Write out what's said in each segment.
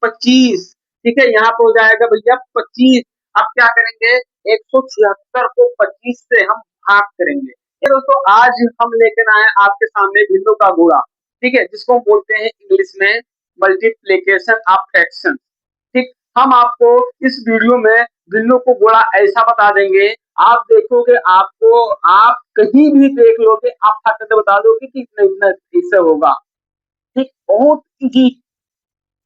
25। ठीक है, यहाँ पे हो जाएगा भैया 25। अब क्या करेंगे, 176 को 25 से हम भाग करेंगे। ये दोस्तों आज हम लेकर आए आपके सामने भिन्नों का गुणा। ठीक है, जिसको हम बोलते हैं इंग्लिश में मल्टीप्लीकेशन ऑफ फ्रैक्शन। ठीक, हम आपको इस वीडियो में भिन्नों को गुणा ऐसा बता देंगे, आप देखोगे, आपको आप कहीं भी देख लोगे, आप फट से बता दोगे कि इतना इतना इससे होगा। ठीक,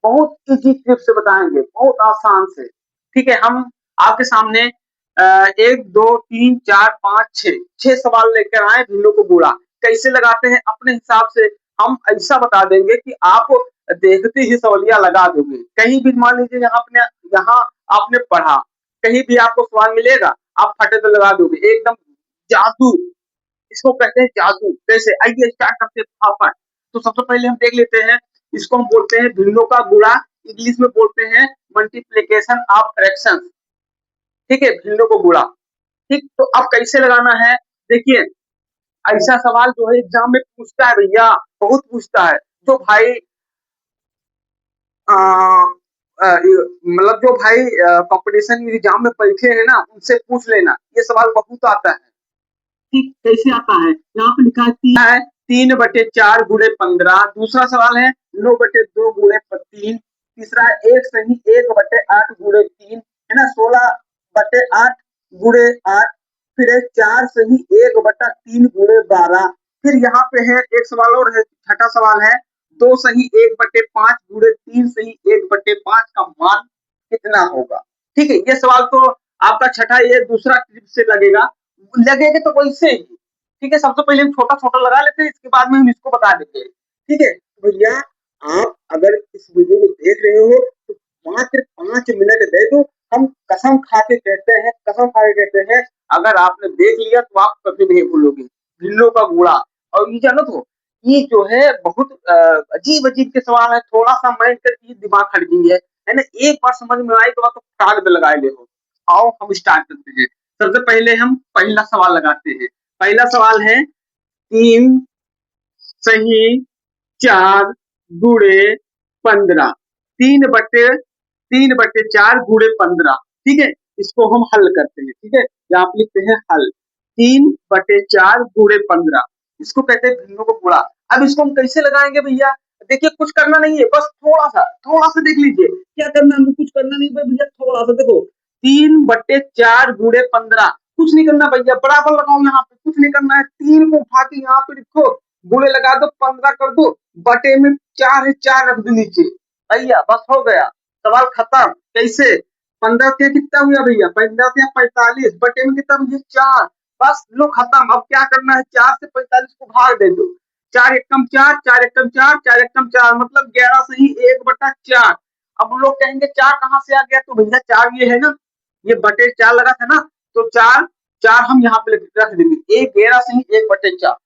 बहुत इजी टिप से बताएंगे, बहुत आसान से। ठीक है, हम आपके सामने 1 2 3 4 5 6 सवाल लेकर आए भिन्नों को गुणा कैसे लगाते हैं अपने हिसाब से हम ऐसा बता देंगे कि आप देखते ही सवालिया लगा दोगे। कहीं भी मान लीजिए यहाँ आपने पढ़ा, कहीं भी आपको सवाल मिलेगा, आप फटे तो लगा दोगे, एकदम जादू। इसको कहते हैं जादू। कैसे, आइए स्टार्ट करते हैं फटाफट। तो सबसे पहले हम देख लेते हैं, इसको हम बोलते हैं भिन्नों का गुणा, इंग्लिश में बोलते हैं मल्टीप्लीकेशन ऑफ फ्रैक्शन। ठीक है, भिन्नों को गुणा। ठीक, तो अब कैसे लगाना है, देखिए ऐसा सवाल जो है एग्जाम में पूछता है भैया, बहुत पूछता है। जो भाई मतलब जो भाई कंपटीशन एग्जाम में बैठे हैं ना, उनसे पूछ लेना, ये सवाल बहुत आता है। ठीक, कैसे आता है, यहाँ पे लिखा है 3/4 गुणे 15। दूसरा सवाल है 9/2 गुणे 3। तीसरा है 1 सही 1/8 गुणे 3, है ना, 16/8 गुणे 8। फिर है 4 सही 1/3 गुणे 12। फिर यहाँ पे है एक सवाल और है, छठा सवाल है 2 सही 1/5 गुणे 3 सही 1/5 का मान कितना होगा। ठीक है, ये सवाल तो आपका छठा, ये दूसरा ट्रिप से लगेगा, लगेगा तो वैसे ही। ठीक है, सबसे पहले हम छोटा छोटा लगा लेते हैं, इसके बाद में हम इसको बता देते हैं। ठीक है, भैया आप अगर इस वीडियो को देख रहे हो तो मात्र 5 मिनट दे दो। हम कसम खा के कहते हैं, कसम खा के कहते हैं, अगर आपने देख लिया तो आप कभी नहीं भूलोगे भिन्नों का गुणा। और ये जानो तो ये जो है बहुत अजीब अजीब के सवाल है, थोड़ा सा माइंड करके दिमाग खड़ गई है ना, एक बार समझ में आई तो बात तो टाल पे लगाए ले हो। आओ हम स्टार्ट करते हैं। सबसे पहले हम पहला सवाल लगाते हैं। पहला सवाल है 3 सही 4 गुणे 15। 3/4 गुणे 15। ठीक है, इसको हम हल करते हैं। ठीक है, यहाँ पे लिखते हैं हल, 3/4 गुणे 15, इसको कहते हैं भिन्नों को गुणा। अब इसको हम कैसे लगाएंगे भैया, देखिए कुछ करना नहीं है, बस थोड़ा सा देख लीजिए, क्या करना है, हमको कुछ करना नहीं भैया, थोड़ा सा देखो 3/4 गुणे 15, कुछ नहीं करना भैया, बराबर लगाओ, यहाँ पे कुछ नहीं करना है, 3 को उठा के यहाँ पे लिखो, गुणे लगा दो, 15 कर दो, बटे में 4 है, 4 रख दो नीचे भैया, बस हो गया, सवाल खत्म। कैसे, 15 से कितना हुआ भैया, 15 से 45, बटे में कितना भैया 4, बस लो खत्म। अब क्या करना है, 4 से 45 को भाग दे दो, 4 एकम 4, 4 एकम 4, 4 एकम 4, मतलब 11 सही 1/4। अब लोग कहेंगे 4 कहाँ से आ गया, तो भैया 4 ये है ना, ये बटे 4 लगा था ना, तो 4 4 हम यहाँ पे रख देंगे, 11 सही 1/4।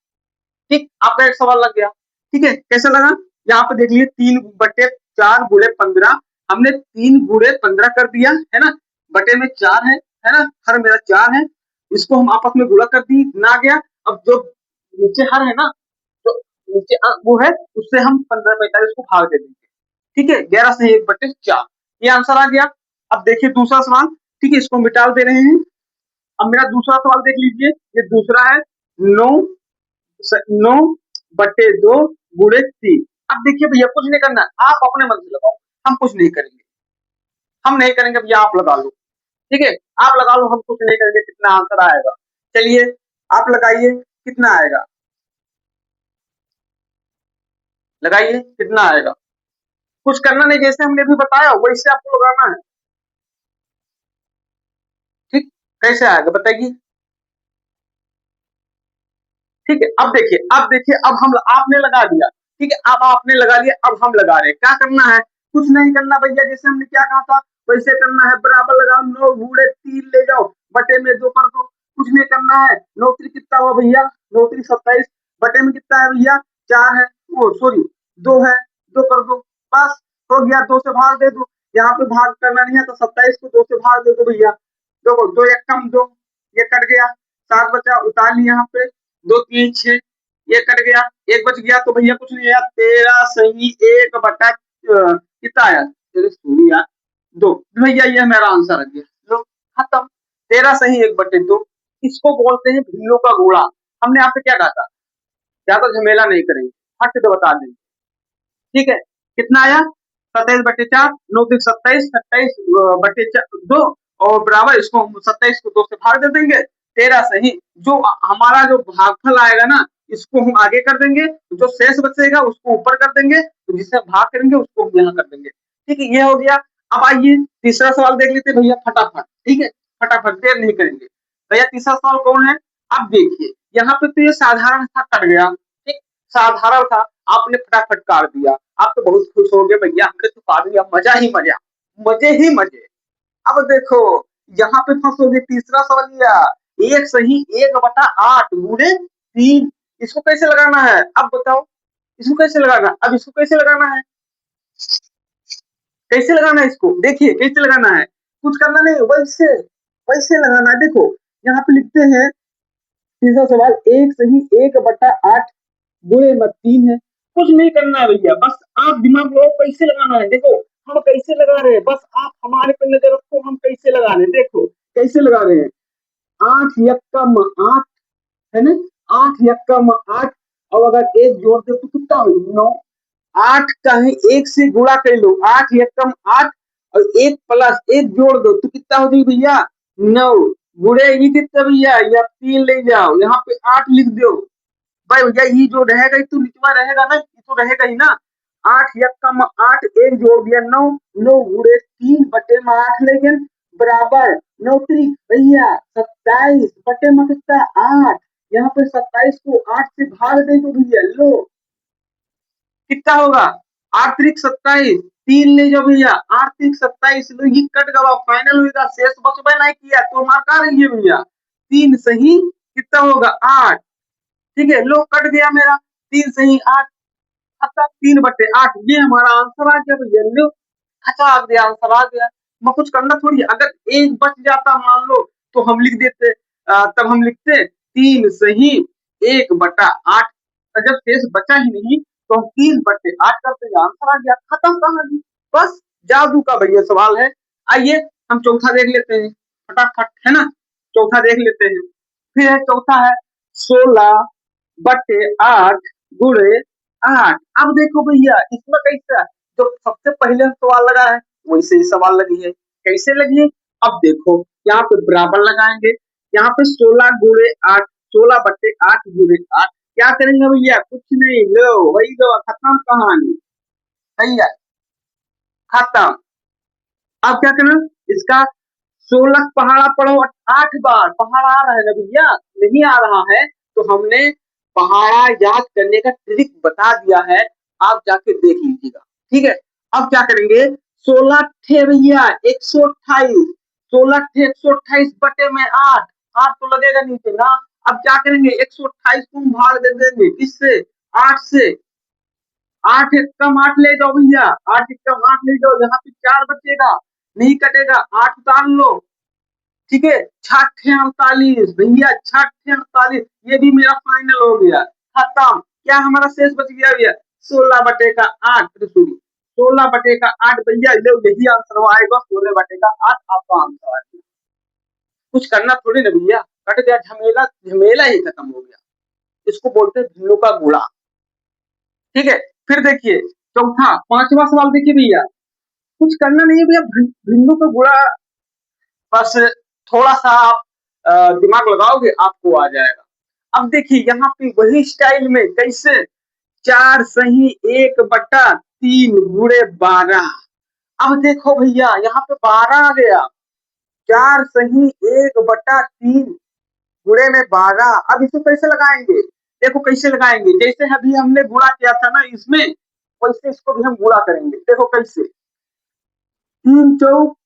ठीक, आपका एक सवाल लग गया। ठीक है, कैसे लगा, यहाँ पे देख लीजिए 3/4 गुणे 15, हमने 3 गुणे 15 कर दिया है ना, बटे में 4 है ना, हर मेरा 4 है, इसको हम आपस में गुणा कर दी, ना गया। अब जो नीचे हर है ना, जो नीचे वो है, उससे हम 15/45 को भाग दे देंगे। ठीक है, 11 से 1/4, ये आंसर आ गया। अब देखिए दूसरा सवाल। ठीक है, इसको मिटा दे रहे हैं। अब मेरा दूसरा सवाल देख लीजिए, ये दूसरा है 9 9/2 गुणे 3। अब देखिए भैया कुछ नहीं करना, आप अपने मन से लगाओ, हम कुछ नहीं करेंगे, हम नहीं करेंगे भैया, आप लगा लो। ठीक है, आप लगा लो, हम कुछ नहीं करेंगे, कितना आंसर आएगा, चलिए आप लगाइए, कितना आएगा, लगाइए कितना आएगा। कुछ करना नहीं, जैसे हमने भी बताया वैसे आपको लगाना है। ठीक, कैसे आएगा बताइए। ठीक है, अब देखिए अब हम आपने लगा दिया। ठीक है, अब आपने लगा लिया, अब हम लगा रहे हैं, क्या करना है, कुछ नहीं करना भैया, जैसे हमने क्या कहा था वैसे करना है, बराबर लगाओ, 9 गुणे 3 ले जाओ, बटे में 2 कर दो, कुछ नहीं करना है। 9 3 कितना हुआ भैया, 9 3 27, बटे में कितना है भैया 4 है, वो सॉरी 2 है, 2 कर दो, बस हो गया, 2 से भाग दे दो, यहाँ पे भाग करना नहीं है तो 27 को 2 से भाग दे दो भैया, देखो 2 एक कम 2, ये कट गया, 7 बचा, उतार लिया यहाँ पे, 2 3 6, ये कट गया, 1 बच गया, तो भैया कुछ नहीं है, 13 सही 1/, कितना आया सूर्या 2 भैया ये मेरा आंसर आ गया। लो खत्म। 13 सही 1/2। इसको बोलते हैं भिन्नों का गुणा। हमने आपसे क्या कहा था? ज्यादा झमेला नहीं करेंगे, फट से बता देंगे। ठीक है, कितना आया? 27/4, 9 × 27, 27/2 और बराबर इसको 27 को 2 से भाग दे देंगे। 13 सही। जो हमारा जो भागफल आएगा ना, इसको हम आगे कर देंगे, जो शेष बचेगा उसको ऊपर कर देंगे, तो जिसे भाग करेंगे उसको हम यहाँ कर देंगे। ठीक है, ये हो गया। अब आइए तीसरा सवाल देख लेते हैं भैया फटाफट। ठीक है, फटाफट, देर नहीं करेंगे भैया। तीसरा सवाल कौन है? अब देखिए, यहाँ पे तो ये साधारण था, कट गया। ठीक, साधारण था, आपने फटाफट काट दिया। आप तो बहुत खुश हो गए भैया, हमने तो काट दिया, मजा ही मजा, मजे ही मजे। अब देखो, यहाँ पे फंसोगे। तीसरा सवाल, एक सही 1/8 गुणे 3, इसको कैसे लगाना है? अब बताओ, इसको कैसे लगाना? अब इसको कैसे लगाना है? कैसे लगाना है इसको? देखिए कैसे लगाना है, कुछ करना नहीं, वैसे वैसे लगाना है। देखो यहाँ पे लिखते हैं, तीसरा सवाल, एक सही 1/8 गुणे में 3 है। कुछ नहीं करना है भैया, बस आप दिमाग लगाओ कैसे लगाना है। देखो हम कैसे लगा रहे हैं, बस आप हमारे पे नजर रखो, हम कैसे लगा रहे हैं। देखो कैसे लगा रहे हैं। 8 यक्कम 8 है ना, 8 यक्कम 8, और अगर एक जोड़ दे तो कितना हो? 9। 8 का ही 1 से गुणा कर लो, 8 यक्कम 8 और 1 प्लस 1 जोड़ दो तो कितना हो जाएगी भैया? 9। गुणे ये कितना भैया? या 3 ले जाओ, यहाँ पे 8 लिख दो भाई। भैया ये जो रहेगा ये तो निचवा रहेगा ना, ये तो रहेगा ही ना। 8 यक्कम 8, 1 जोड़ दिया 9, 9 गुणे 3/8 लेंगे, बराबर 9 त्रिक भैया 27 बटे में कितना 8। यहाँ पे 27 को 8 से भाग दे तो भैया लो कितना होगा? 8 त्रिक 27, 3 ले जाओ भैया, 8 त्रिक 27, लो ये कट गवा, फाइनल होगा, शेष बचबे नहीं किया तो हमारा का रही है भैया? 3 सही कितना होगा? 8। ठीक है, लो कट गया मेरा, 3 सही 8, अच्छा 3/8, ये हमारा आंसर आ गया भैया। लो अच्छा आ गया, आंसर आ गया। मैं कुछ करना थोड़ी है। अगर एक बच जाता मान लो तो हम लिख देते, तब हम लिखते 3 सही 1/8। जब शेष बचा ही नहीं तो हम 3/8 करते हैं, आंसर आ गया, खत्म कहानी। बस जादू का भैया सवाल है। आइए हम चौथा देख लेते हैं फटाफट, है ना। चौथा देख लेते हैं। फिर है चौथा है 16/8 गुणे 8। अब देखो भैया इसमें कैसा, जो सबसे पहले सवाल लगा है वैसे ही सवाल लगी है। कैसे लगी है? अब देखो यहाँ पे बराबर लगाएंगे, यहाँ पे 16 गुणे 8, 16/8 गुणे 8, क्या करेंगे भैया? कुछ नहीं, लो वही लो, खत्म कहानी, सही है, खत्म। अब क्या करना इसका? 16 पहाड़ा पढ़ो 8 बार, पहाड़ा आ रहा है ना भैया? नहीं आ रहा है तो हमने पहाड़ा याद करने का ट्रिक बता दिया है, आप जाके देख लीजिएगा। ठीक है, अब क्या करेंगे? 16 थे भैया 128, 16 थे 128 बटे में 8, 8 तो लगेगा नीचे ना। अब क्या करेंगे? 128 को भाग दे देंगे किससे? 8 से। 8 एकम 8 ले जाओ भैया, 8 एकम 8 ले जाओ, यहाँ पे 4 बचेगा, नहीं कटेगा, 8 उतार लो। ठीक है, 6×48 भैया, 6×48, ये भी मेरा फाइनल हो गया, खत्म। क्या हमारा शेष बच गया भैया? 16/8 त्रिशूली, 16/8 भैया, यही आंसर आएगा, 16/8 आपका आंसर आएगा। कुछ करना थोड़ी ना भैया, कट गया, झमेला झमेला ही खत्म हो गया। इसको बोलते हैं भिन्नों का गुणा। ठीक है, फिर देखिए चौथा, पांचवा सवाल देखिए भैया, कुछ करना नहीं है भैया, भिन्नों का गुणा, बस थोड़ा सा आप दिमाग लगाओगे आपको आ जाएगा। अब देखिए यहाँ पे वही स्टाइल में कैसे, 4 सही 1/3 गुणे 12। अब देखो भैया यहाँ पे 12 आ गया, 4 सही 1/3 गुणे में 12। अब इसको कैसे लगाएंगे? देखो कैसे लगाएंगे, जैसे अभी हमने गुणा किया था ना इसमें, वैसे इसको भी हम गुणा करेंगे। देखो कैसे, 3 चौक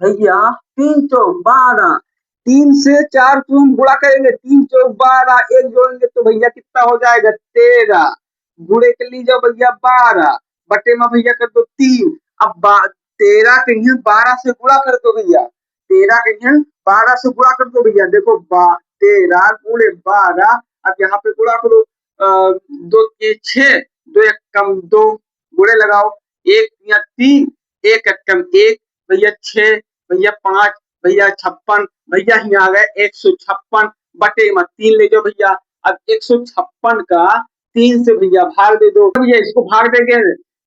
भैया, 3 चौक 12, 3 से 4 को हम गुणा करेंगे, 3 चौक 12, एक जोड़ेंगे तो भैया कितना हो जाएगा? 13। गुणे कर लीजिए भैया 12, बटे में भैया कर दो 3। अब 13 के यहाँ 12 से गुणा कर दो भैया, 13 के यहाँ 12 से गुणा कर दो भैया। देखो 13 गुणे 12, अब यहाँ पे गुणा करो, 2 के 6, 2 एक कम 2, गुणे लगाओ, एक या 3, एक एकम 1 भैया 6 भैया 5 भैया 56 भैया यहाँ आ गए 156 बटे में 3 ले जाओ भैया। अब 156 का 3 से भैया भाग दे दो भैया, इसको भाग देंगे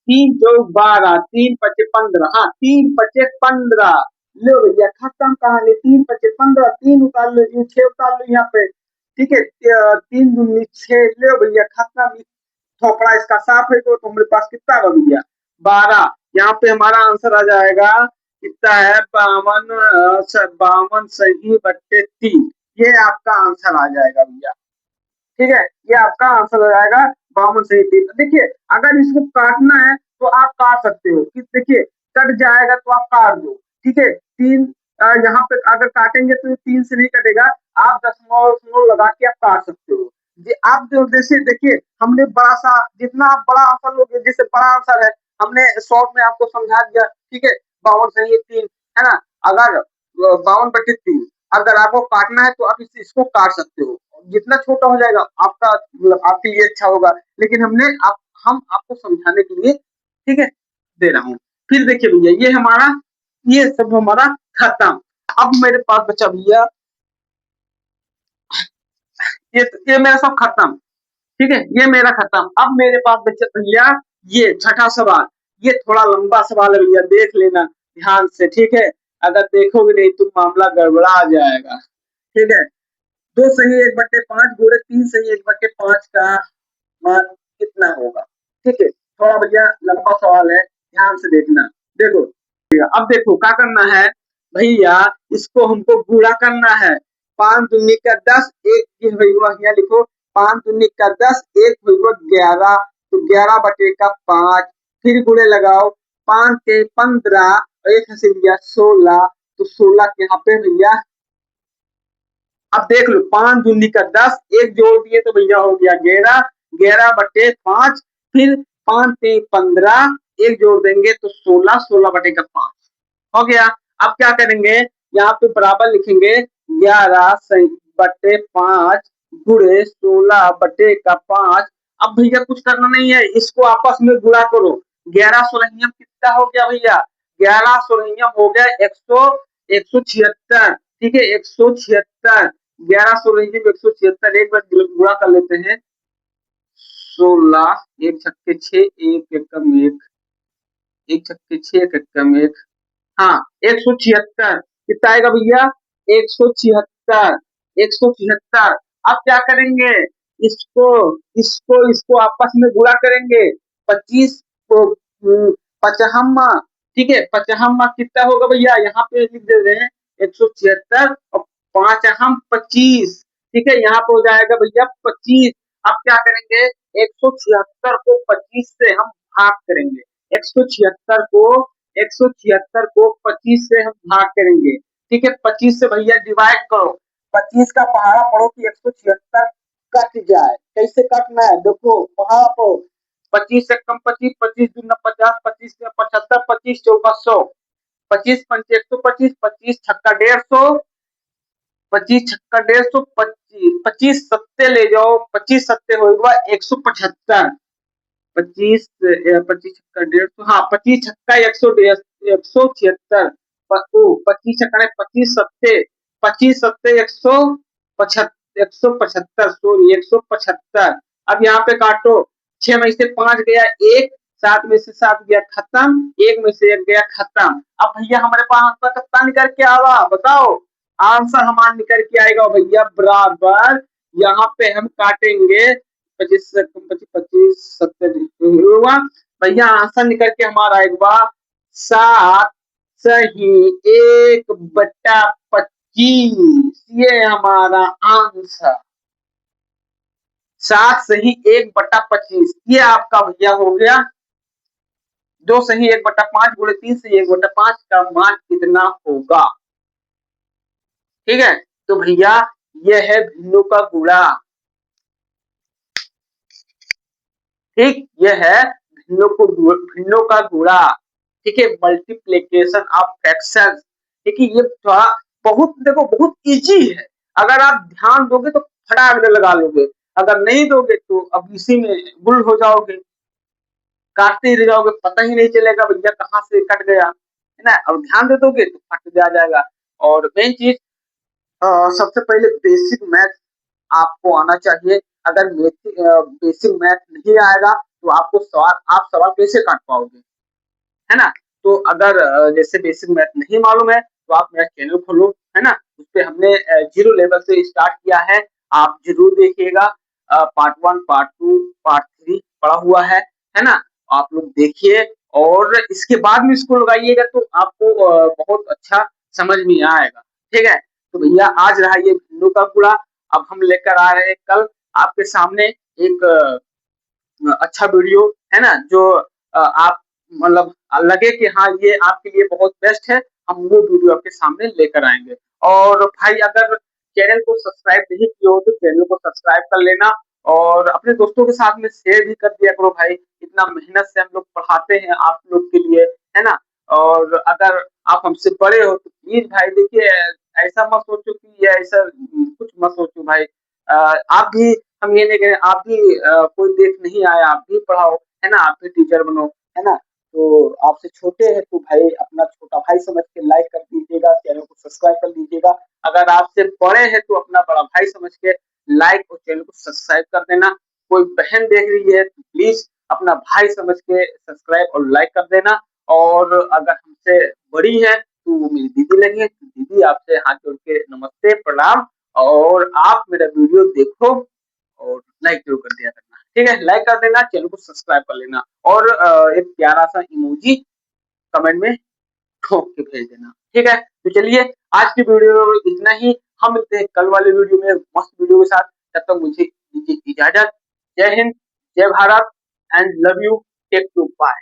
3 चौक 12 3 पचे 15, हाँ 3 पचे 15 लो भैया खत्म कहानी। 3 पचे 15, 3 उतार लो, 6 उतार लो यहाँ पे, ठीक है 3 दूनी 6 लो भैया खत्म। थोपड़ा इसका साफ है तो तुम्हारे पास कितना होगा भैया 12। यहाँ पे हमारा आंसर आ जाएगा कितना है 52 सही बट्टे 3, ये आपका आंसर आ जाएगा भैया, ठीक है ये आपका आंसर हो जाएगा 52 सही 3। देखिए अगर इसको काटना है तो आप काट सकते हो कि देखिए कट जाएगा तो आप काट दो, ठीक है 3 यहाँ पे अगर काटेंगे तो 3 से नहीं कटेगा, आप दशमलव लगा के आप काट सकते हो। आप जो जैसे देखिए हमने बड़ा सा जितना आप बड़ा आंसर लोगे, जैसे बड़ा आंसर है हमने शॉर्ट में आपको समझा दिया, ठीक है 52 सही 3 है ना। अगर 52/3 अगर आपको काटना है तो आप इसको काट सकते हो, जितना छोटा हो जाएगा आपका आपके लिए अच्छा होगा, लेकिन हम आपको समझाने के लिए ठीक है दे रहा हूँ। फिर देखिए भैया ये सब हमारा खत्म। अब मेरे पास बचा भैया ये मेरा सब खत्म, ठीक है ये मेरा खत्म। अब मेरे पास बचा भैया ये छठा सवाल, ये थोड़ा लंबा सवाल है भैया, देख लेना ध्यान से, ठीक है अगर देखोगे नहीं तो मामला गड़बड़ा जाएगा, ठीक है। 2 सही 1/5 गुणे 3 सही 1/5 का मान कितना होगा, ठीक है थोड़ा भैया लंबा सवाल है, ध्यान से देखना। देखो अब देखो क्या करना है भैया, इसको हमको गुणा करना है। 5 दूनी का 10 एक हुआ यहाँ लिखो, 5 दूनी का 10 एक हुआ 11, तो 11/5 फिर गुणे लगाओ 5 के 15 और एक से भैया 16, तो 16 के यहाँ पे भैया अब देख लो 5 दूनी का 10 एक जोड़ दिए तो भैया हो गया 11, 11/5 फिर 5 से 15 एक जोड़ देंगे तो 16, 16/5 हो गया। अब क्या करेंगे यहाँ पे बराबर लिखेंगे 11/5 गुणे 16/5। अब भैया कुछ करना नहीं है, इसको आपस में गुणा करो। 11 सोलहियम कितना हो गया भैया, 11 सोलहियम हो गया 176, ठीक है 176, 11 सोलहियम 176, एक बार गुणा कर लेते हैं 16 एक छक्के 6 एक एकम 1, एक छक्के 6 एक एकम 1, हाँ 176 कितना आएगा भैया 176, 176। अब क्या करेंगे इसको इसको इसको आपस में गुणा करेंगे 25 को 55, ठीक है 55 कितना होगा भैया यहाँ पे लिख दे रहे हैं 176 और 5 हम 25, ठीक है यहाँ पे हो जाएगा भैया 25। अब क्या करेंगे 176 को 25 से हम भाग करेंगे, 176 को 25 से हम भाग करेंगे, ठीक है 25 से भैया डिवाइड करो, 25 का पहाड़ा पढ़ो कि 176 कट जाए, कैसे कटना है देखो पहाड़ा पढ़ो 25 से कम 25, 25 दूना 50, 25 से 75, 25 चौका 100, 25 पंचे 125, 25 छक्का 150, 25 छक्का 150, 25 सत्ते ले जाओ, 25 सत्ते होगा 175, 25 25 छक्का 150, हाँ 25 छक्का 176, 25 छक्का 25 सत्ते 25 सत्ते 175 सॉरी 175। अब यहाँ पे काटो 6 में से 5 गया 1, 7 में से 7 गया खत्म, 1 में से 1 गया खत्म। अब भैया हमारे पास आंसर कितना निकल के आवा बताओ, आंसर हमारा निकल के आएगा भैया बराबर, यहाँ पे हम काटेंगे 25 से 25 70 हुआ भैया, आंसर निकल के हमारा आएगा 7 सही 1/25, ये हमारा आंसर 7 सही 1/25, ये आपका भैया हो गया। 2 सही 1/5 गुणे 3 सही 1/5 का मान कितना होगा, ठीक है तो भैया यह है भिन्नों का गुणा, ठीक यह है भिन्नों का गुणा, ठीक है मल्टीप्लीकेशन ऑफ फ्रैक्शंस, ठीक है ये थोड़ा बहुत देखो बहुत इजी है, अगर आप ध्यान दोगे तो फटाक से लगा लोगे, अगर नहीं दोगे तो अब इसी में गुल हो जाओगे। काटते ही रह जाओगे, पता ही नहीं चलेगा भैया कहाँ से कट गया, है ना। और ध्यान दे दोगे तो फट जा जाएगा। और मेन चीज, सबसे पहले बेसिक मैथ आपको आना चाहिए। अगर बेसिक मैथ नहीं आएगा तो आपको आप सवाल कैसे काट पाओगे, है ना। तो अगर जैसे बेसिक मैथ नहीं मालूम है तो आप मेरा चैनल खोलो, है ना। उस पे हमने जीरो लेवल से स्टार्ट किया है, आप जरूर देखिएगा। पार्ट 1, पार्ट 2, पार्ट 3 पड़ा हुआ है ना। आप लोग देखिए और इसके बाद में इसको लगाइएगा तो आपको बहुत अच्छा समझ में आएगा, ठीक है। तो भैया आज रहा ये भिन्नों का कूड़ा। अब हम लेकर आ रहे हैं कल आपके सामने एक अच्छा वीडियो, है ना, जो आप मतलब लगे कि हाँ ये आपके लिए बहुत बेस्ट है, हम वो वीडियो आपके सामने लेकर आएंगे। और भाई अगर चैनल को सब्सक्राइब नहीं किया हो तो चैनल को सब्सक्राइब कर लेना और अपने दोस्तों के साथ में शेयर भी कर दिया करो भाई। इतना मेहनत से हम लोग पढ़ाते हैं आप लोग के लिए, है ना। और अगर आप हमसे बड़े हो तो प्लीज भाई देखिए, ऐसा मत सोचो कि ये ऐसा कुछ मत सोचो भाई। आप भी, हम ये नहीं कह रहे, आप भी कोई देख नहीं आया, आप भी पढ़ाओ, है ना, आप भी टीचर बनो, है ना। तो आपसे छोटे हैं तो भाई अपना छोटा भाई समझ के लाइक कर दीजिएगा, चैनल को सब्सक्राइब कर लीजिएगा। अगर आपसे बड़े हैं तो अपना बड़ा भाई समझ के लाइक और चैनल को सब्सक्राइब कर देना। कोई बहन देख रही है तो प्लीज अपना भाई समझ के सब्सक्राइब और लाइक कर देना। और अगर हमसे बड़ी है तो वो मेरी दीदी लगी है, तो दीदी आपसे हाथ जोड़ के नमस्ते प्रणाम। और आप मेरा वीडियो देखो और लाइक जरूर कर दिया करना, ठीक है। लाइक कर देना, चैनल को सब्सक्राइब कर लेना और एक प्यारा सा इमोजी कमेंट में ठोक के भेज देना, ठीक है। तो चलिए आज की वीडियो में इतना ही, हम मिलते हैं कल वाले वीडियो में मस्त वीडियो के साथ। तब तक मुझे दीजिए इजाजत। जय हिंद, जय Bharat and love you, take to bye.